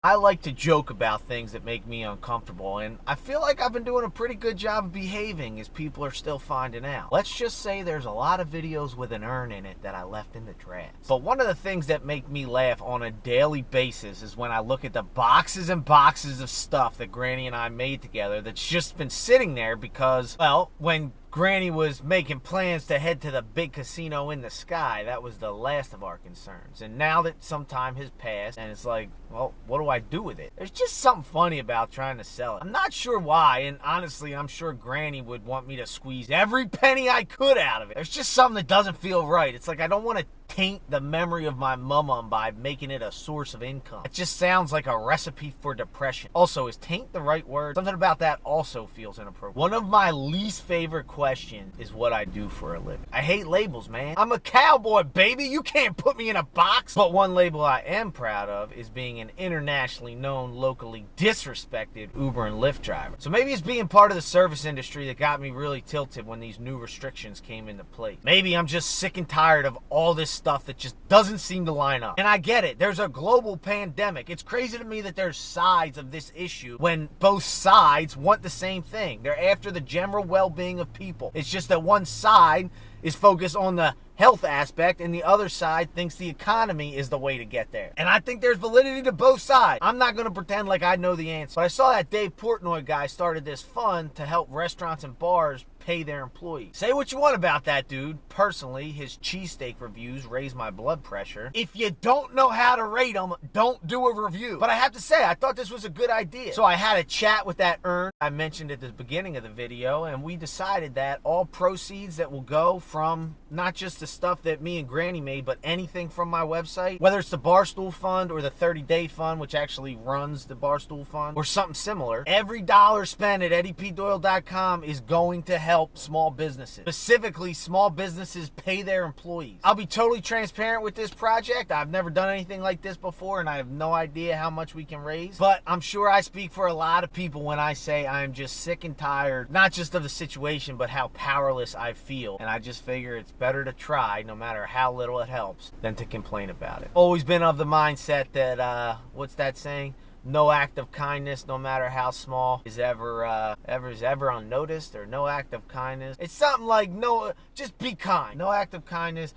I like to joke about things that make me uncomfortable, and I feel like I've been doing a pretty good job of behaving as people are still finding out. Let's just say there's a lot of videos with an urn in it that I left in the trash. But one of the things that make me laugh on a daily basis is when I look at the boxes and boxes of stuff that Granny and I made together that's just been sitting there because, well, when Granny was making plans to head to the big casino in the sky, that was the last of our concerns. And now that some time has passed, and it's like, well, what do I do with it? There's just something funny about trying to sell it. I'm not sure why, and honestly, I'm sure Granny would want me to squeeze every penny I could out of it. There's just something that doesn't feel right. It's like I don't want to taint the memory of my mama by making it a source of income. It just sounds like a recipe for depression. Also, is taint the right word? Something about that also feels inappropriate. One of my least favorite questions is what I do for a living. I hate labels, man. I'm a cowboy, baby. You can't put me in a box. But one label I am proud of is being an internationally known, locally disrespected Uber and Lyft driver. So maybe it's being part of the service industry that got me really tilted when these new restrictions came into place. Maybe I'm just sick and tired of all this stuff that just doesn't seem to line up. And I get it. There's a global pandemic. It's crazy to me that there's sides of this issue when both sides want the same thing. They're after the general well-being of people. It's just that one side is focused on the health aspect and the other side thinks the economy is the way to get there. And I think there's validity to both sides. I'm not going to pretend like I know the answer. But I saw that Dave Portnoy guy started this fund to help restaurants and bars pay their employees. Say what you want about that dude. Personally, his cheesesteak reviews raise my blood pressure. If you don't know how to rate them, don't do a review. But I have to say, I thought this was a good idea. So I had a chat with that urn I mentioned at the beginning of the video, and we decided that all proceeds that will go from not just the stuff that me and Granny made, but anything from my website, whether it's the Barstool Fund or the 30-day fund, which actually runs the Barstool Fund, or something similar, every dollar spent at EddiePDoyle.com is going to help small businesses. Specifically, small businesses pay their employees. I'll be totally transparent with this project. I've never done anything like this before, and I have no idea how much we can raise. But I'm sure I speak for a lot of people when I say I'm just sick and tired, not just of the situation, but how powerless I feel. And I just figure it's better to try, no matter how little it helps, than to complain about it. Always been of the mindset that, what's that saying? No act of kindness, no matter how small, is ever unnoticed, or no act of kindness. It's something like, no, just be kind. No act of kindness,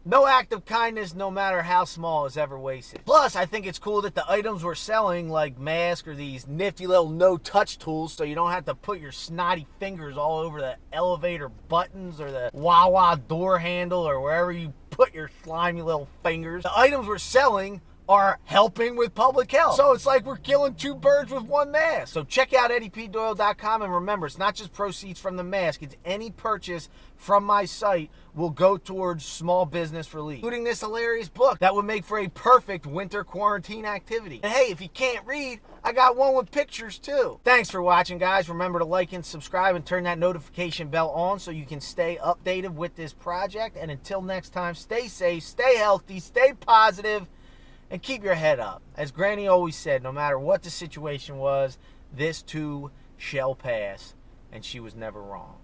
no matter how small, is ever wasted. Plus, I think it's cool that the items we're selling, like masks or these nifty little no-touch tools, so you don't have to put your snotty fingers all over the elevator buttons or the Wawa door handle or wherever you put your slimy little fingers. The items we're selling are helping with public health. So it's like we're killing two birds with one mask. So check out EddiePDoyle.com, and remember, it's not just proceeds from the mask. It's any purchase from my site will go towards small business relief, including this hilarious book that would make for a perfect winter quarantine activity. And hey, if you can't read, I got one with pictures too. Thanks for watching, guys. Remember to like and subscribe and turn that notification bell on so you can stay updated with this project. And until next time, stay safe, stay healthy, stay positive, and keep your head up. As Granny always said, no matter what the situation was, this too shall pass, and she was never wrong.